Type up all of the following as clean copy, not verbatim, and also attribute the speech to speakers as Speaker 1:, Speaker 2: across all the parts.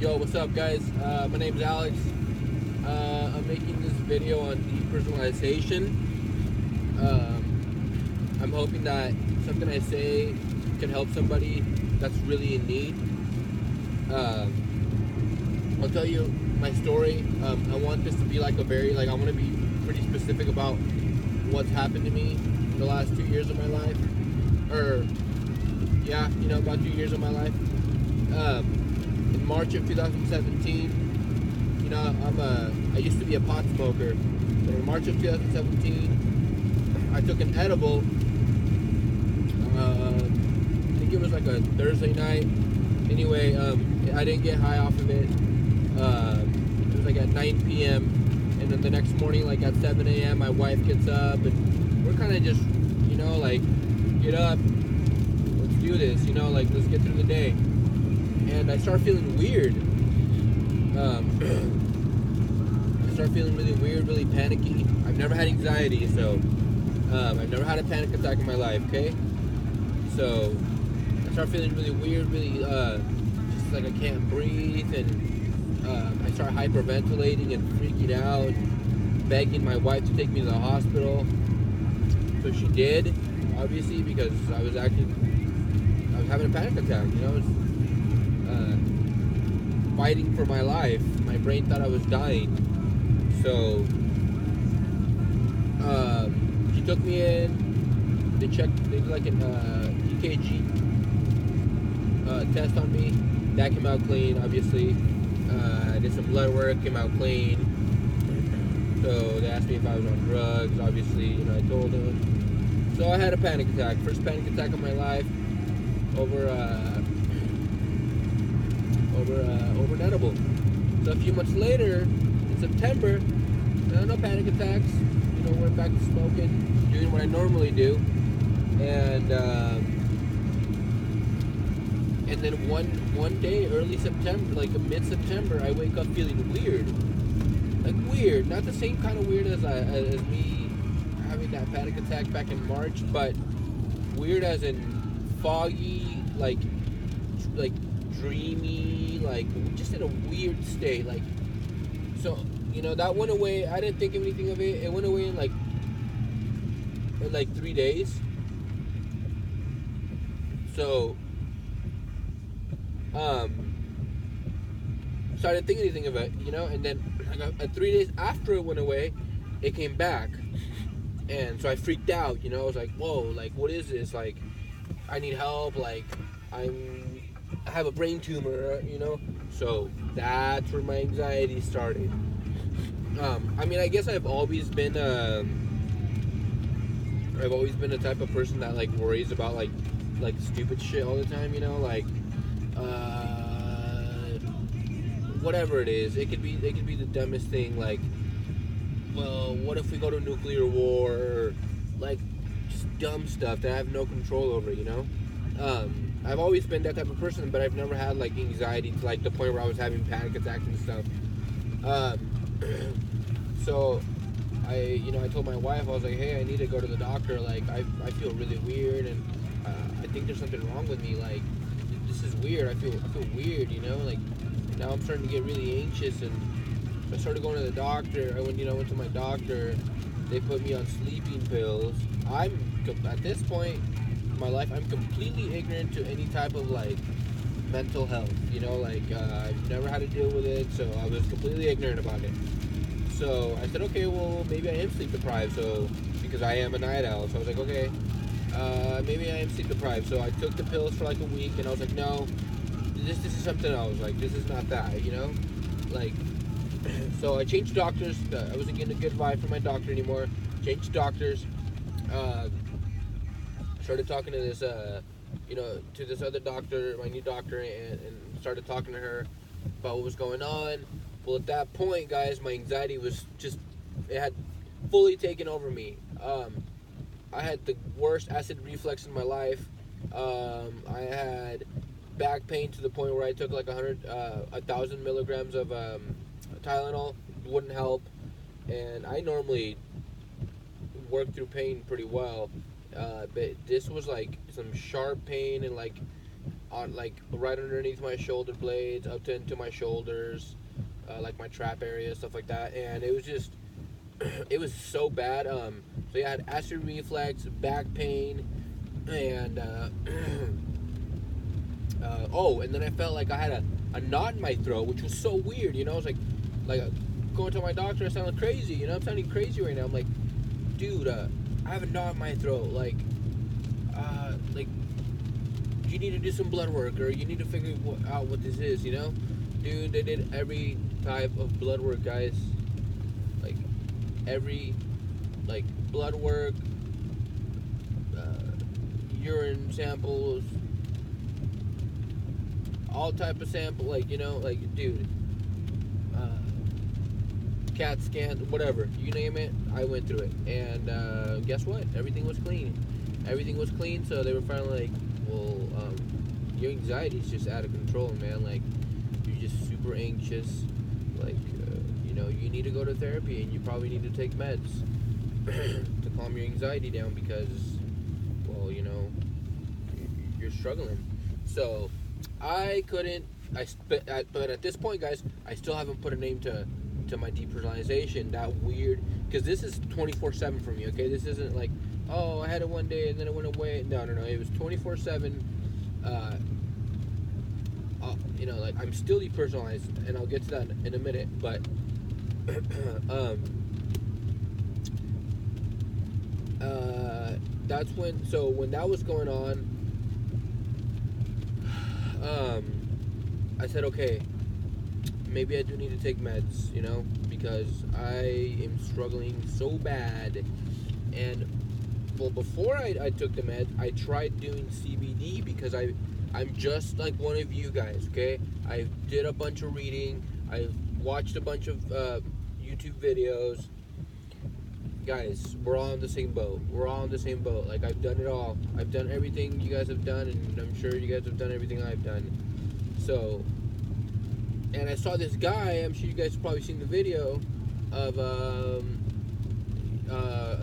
Speaker 1: Yo, what's up, guys? My name's Alex. I'm making this video on depersonalization. I'm hoping that something I say can help somebody that's really in need. I'll tell you my story. I want this to be like I want to be pretty specific about what's happened to me in the last 2 years of my life. About 2 years of my life. In March of 2017, I used to be a pot smoker. But in March of 2017, I took an edible. I think it was like a Thursday night. Anyway, I didn't get high off of it. It was like at 9 p.m. And then the next morning, like at 7 a.m., my wife gets up and we're kind of just, get up, let's do this, let's get through the day. And I start feeling weird. I start feeling really weird, really panicky. I've never had anxiety, so I've never had a panic attack in my life, okay? So I start feeling really weird, really just like I can't breathe, and I start hyperventilating and freaking out, begging my wife to take me to the hospital. So she did, obviously, because I was having a panic attack, fighting for my life. My brain thought I was dying. So she took me in. They did like an EKG test on me. That came out clean, obviously. I did some blood work, came out clean. So they asked me if I was on drugs. Obviously, I told them. So I had a panic attack. First panic attack of my life over an edible. So a few months later, in September, no panic attacks. Went back to smoking, doing what I normally do, and then one day, early September, like mid-September, I wake up feeling weird. Like weird, not the same kind of weird as me having that panic attack back in March, but weird as in foggy, like dreamy, like just in a weird state. Like, so that went away. I didn't think of anything of it. It went away in like 3 days. So so I didn't think anything of it, and then 3 days after it went away, it came back. And so I freaked out, I was like, whoa, like, what is this? Like, I need help, like, I have a brain tumor, So that's where my anxiety started. I guess I've always been the type of person that, like, worries about, like stupid shit all the time, whatever it is. It could be the dumbest thing, like, well, what if we go to nuclear war, or like just dumb stuff that I have no control over, I've always been that type of person, but I've never had like anxiety to like the point where I was having panic attacks and stuff. So I told my wife, I was like, hey, I need to go to the doctor, like I feel really weird, and I think there's something wrong with me, like this is weird, I feel weird, like now I'm starting to get really anxious. And I started going to the doctor. I went to my doctor. They put me on sleeping pills. At this point in my life, I'm completely ignorant to any type of like mental health. I've never had to deal with it, so I was completely ignorant about it. So I said, okay, well, maybe I am sleep deprived. So because I am a night owl, so I was like, okay, maybe I am sleep deprived. So I took the pills for like a week, and I was like, no, this is something else. Like, this is not that, like. So I changed doctors. I wasn't getting a good vibe from my doctor anymore. Changed doctors. Started talking to this, to this other doctor, my new doctor, and started talking to her about what was going on. Well, at that point, guys, my anxiety was it had fully taken over me. I had the worst acid reflux in my life. I had back pain to the point where I took like 1,000 milligrams of Tylenol. Wouldn't help, and I normally work through pain pretty well, but this was like some sharp pain, and like on like right underneath my shoulder blades, up to into my shoulders, like my trap area, stuff like that, and it was just it was so bad. So yeah, I had acid reflux, back pain, and oh, and then I felt like I had a knot in my throat, which was so weird. You know, I was like going to my doctor, I sounded crazy. You know, I'm sounding crazy right now. I'm like, dude, I have a knot in my throat. Like you need to do some blood work, or you need to figure out what this is. You know, dude, they did every type of blood work, guys. Like every like blood work, urine samples, all type of sample, like, you know, like, dude, uh, CAT scan, whatever, you name it, I went through it, and guess what? Everything was clean. Everything was clean, so they were finally like, well, your anxiety's just out of control, man. Like, you're just super anxious. Like, you know, you need to go to therapy, and you probably need to take meds to calm your anxiety down because, well, you know, you're struggling. So, I couldn't. But at this point, guys, I still haven't put a name to my depersonalization. That weird, because this is 24/7 for me. Okay, this isn't like, oh, I had it one day and then it went away. No. It was 24/7. You know, like, I'm still depersonalized, and I'll get to that in a minute. But that's when. So when that was going on, I said, okay, maybe I do need to take meds, you know, because I am struggling so bad. And, well, before I took the meds, I tried doing CBD because I'm just like one of you guys, okay? I did a bunch of reading. I've watched a bunch of YouTube videos. Guys, we're all in the same boat. We're all in the same boat. Like, I've done it all. I've done everything you guys have done, and I'm sure you guys have done everything I've done. So, and I saw this guy, I'm sure you guys have probably seen the video of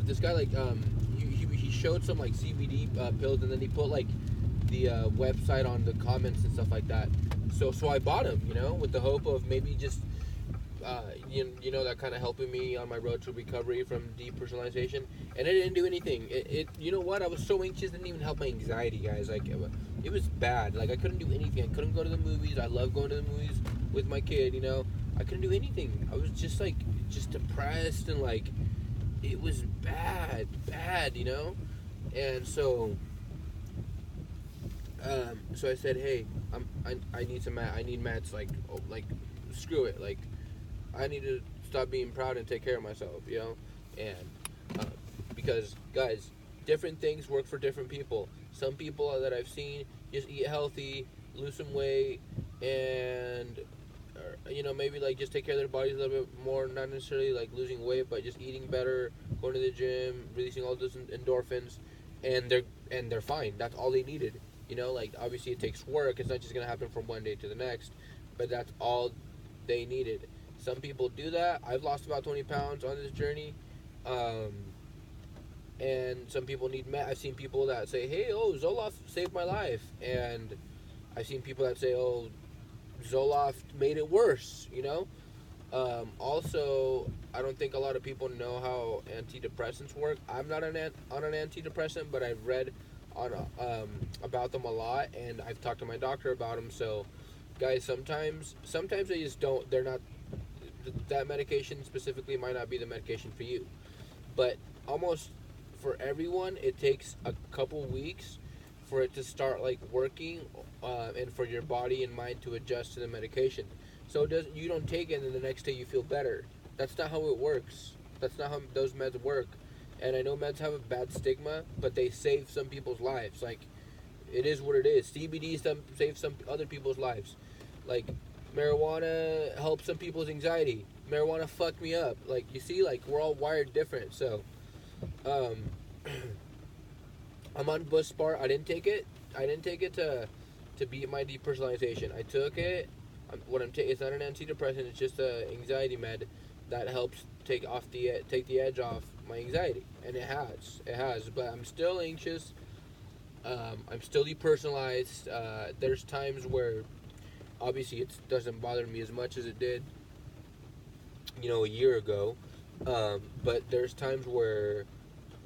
Speaker 1: this guy, like, he showed some, like, CBD pills, and then he put, like, the website on the comments and stuff like that. So I bought them, you know, with the hope of maybe just, you know, that kind of helping me on my road to recovery from depersonalization. And it didn't do anything. It you know what? I was so anxious, it didn't even help my anxiety, guys. Like, it was bad. Like, I couldn't do anything. I couldn't go to the movies. I love going to the movies with my kid, you know. I couldn't do anything. I was just, like, just depressed, and, like, it was bad, you know. And so I said, hey, I need some I need meds. Like, screw it. Like, I need to stop being proud and take care of myself, you know. And because, guys, different things work for different people. Some people that I've seen just eat healthy, lose some weight, and, you know, maybe, like, just take care of their bodies a little bit more, not necessarily like losing weight, but just eating better, going to the gym, releasing all those endorphins, and they're fine. That's all they needed. You know, like, obviously it takes work. It's not just gonna happen from one day to the next, but that's all they needed. Some people do that. I've lost about 20 pounds on this journey. And some people need I've seen people that say, hey, oh, Zoloft saved my life. And I've seen people that say, oh, Zoloft made it worse, you know? Also, I don't think a lot of people know how antidepressants work. I'm not on an antidepressant, but I've read on about them a lot, and I've talked to my doctor about them. So, guys, sometimes they just don't. They're not. That medication specifically might not be the medication for you, but almost for everyone, it takes a couple weeks for it to start, like, working, and for your body and mind to adjust to the medication. So you don't take it and then the next day you feel better. That's not how it works. That's not how those meds work. And I know meds have a bad stigma, but they save some people's lives. Like, it is what it is. CBD saves some other people's lives. Like, marijuana helps some people's anxiety. Marijuana fucked me up. Like, you see, like, we're all wired different. So, I'm on Buspar. I didn't take it to beat my depersonalization. I took it. It's not an antidepressant. It's just a anxiety med that helps take the edge off my anxiety, and it has. But I'm still anxious. I'm still depersonalized. There's times where obviously it doesn't bother me as much as it did, a year ago. But there's times where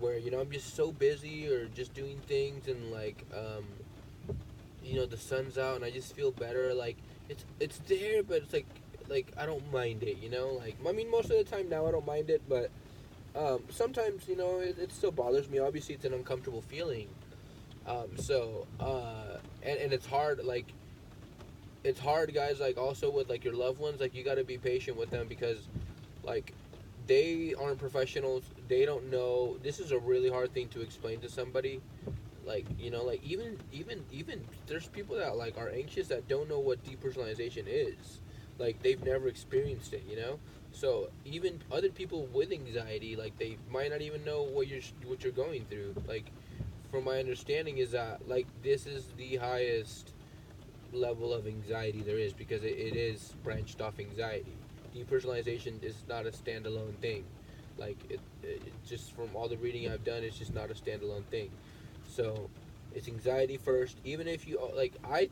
Speaker 1: I'm just so busy or just doing things, and like the sun's out and I just feel better. Like it's there, but it's like I don't mind it. Like I mean, most of the time now I don't mind it, but sometimes it still bothers me. Obviously, it's an uncomfortable feeling. And it's hard. Like it's hard, guys. Like also with like your loved ones, like you got to be patient with them because like they aren't professionals. They don't know. This is a really hard thing to explain to somebody. Like like even there's people that like are anxious that don't know what depersonalization is. Like they've never experienced it. So even other people with anxiety, like they might not even know what you're going through. Like from my understanding is that like this is the highest level of anxiety there is because it is branched off anxiety. Depersonalization is not a standalone thing. Like it just from all the reading I've done, it's just not a standalone thing. So it's anxiety first. Even if you like, I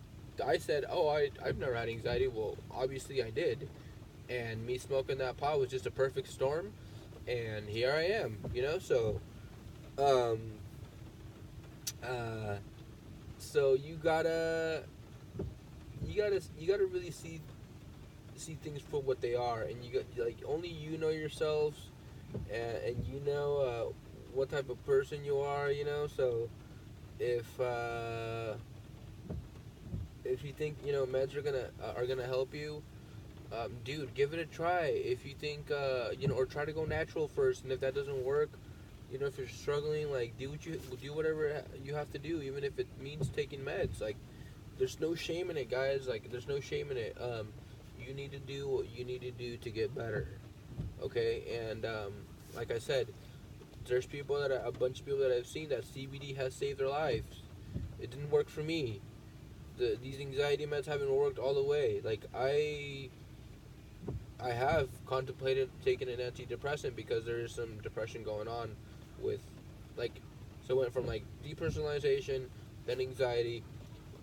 Speaker 1: said, oh, I've never had anxiety. Well, obviously I did, and me smoking that pot was just a perfect storm, and here I am. Um, uh, so you gotta really see things for what they are, and you got like only you know yourselves, and you know what type of person you are. So if if you think meds are gonna help you, dude, give it a try. If you think or try to go natural first, and if that doesn't work, if you're struggling, like do whatever you have to do, even if it means taking meds. Like there's no shame in it, guys. Like there's no shame in it. You need to do what you need to do to get better. Okay, and like I said, there's a bunch of people that I've seen that CBD has saved their lives. It didn't work for me. These anxiety meds haven't worked all the way. Like I have contemplated taking an antidepressant because there is some depression going on with like so it went from like depersonalization, then anxiety,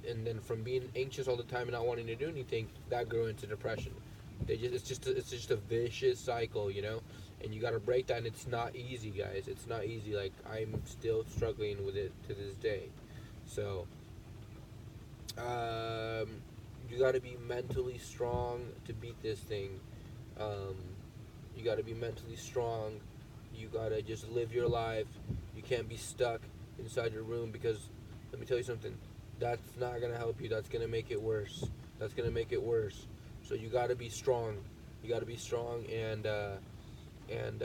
Speaker 1: and then from being anxious all the time and not wanting to do anything, that grew into depression. It's just a vicious cycle. And you got to break that, and it's not easy, guys. It's not easy. Like I'm still struggling with it to this day. So um, you got to be mentally strong to beat this thing. Um, you got to be mentally strong. You got to just live your life. You can't be stuck inside your room because let me tell you something. That's not going to help you. That's going to make it worse. That's going to make it worse. So you got to be strong. You got to be strong and and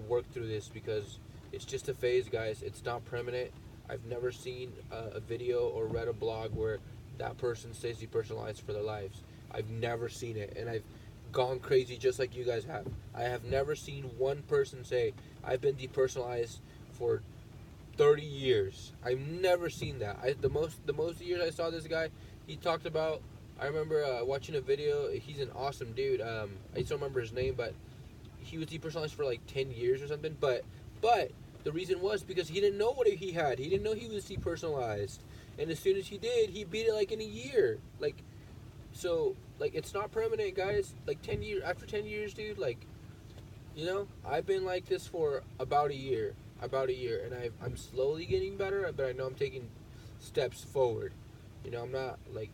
Speaker 1: work through this because it's just a phase, guys. It's not permanent. I've never seen a video or read a blog where that person stays depersonalized for their lives. I've never seen it, and I've gone crazy just like you guys have. I have never seen one person say I've been depersonalized for 30 years. I've never seen that. The most years I saw this guy, he talked about. I remember watching a video. He's an awesome dude. I just don't remember his name, but he was depersonalized for like 10 years or something. But the reason was because he didn't know what he had. He didn't know he was depersonalized, and as soon as he did, he beat it like in a year. Like it's not permanent, guys. Like 10 years after 10 years, dude. Like I've been like this for about a year, and I'm slowly getting better, but I know I'm taking steps forward. I'm not like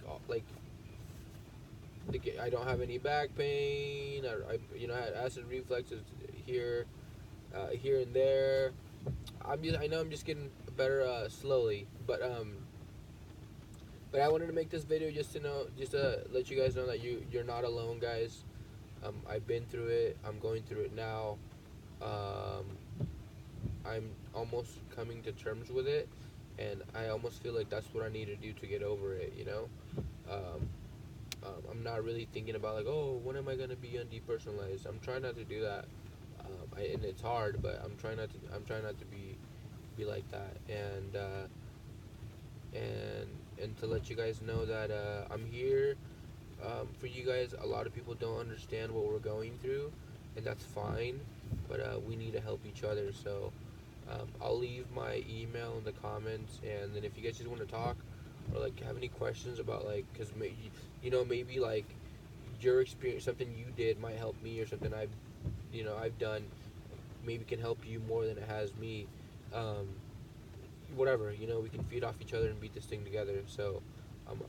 Speaker 1: I don't have any back pain. I had acid reflexes here and there. I know I'm just getting better slowly, but I wanted to make this video just to let you guys know that you're not alone, guys. I've been through it. I'm going through it now. Um, I'm almost coming to terms with it, and I almost feel like that's what I need to do to get over it. Um, I'm not really thinking about like, oh, when am I gonna be undepersonalized? I'm trying not to do that, and it's hard, but I'm trying not to. I'm trying not to be like that, and to let you guys know that I'm here for you guys. A lot of people don't understand what we're going through, and that's fine. But we need to help each other. So I'll leave my email in the comments, and then if you guys just want to talk or like have any questions about like, cause maybe like your experience, something you did might help me, or something I've done maybe can help you more than it has me. Um, Whatever, we can feed off each other and beat this thing together. So,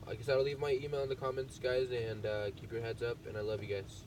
Speaker 1: like I said, I'll leave my email in the comments, guys, and keep your heads up. And I love you guys.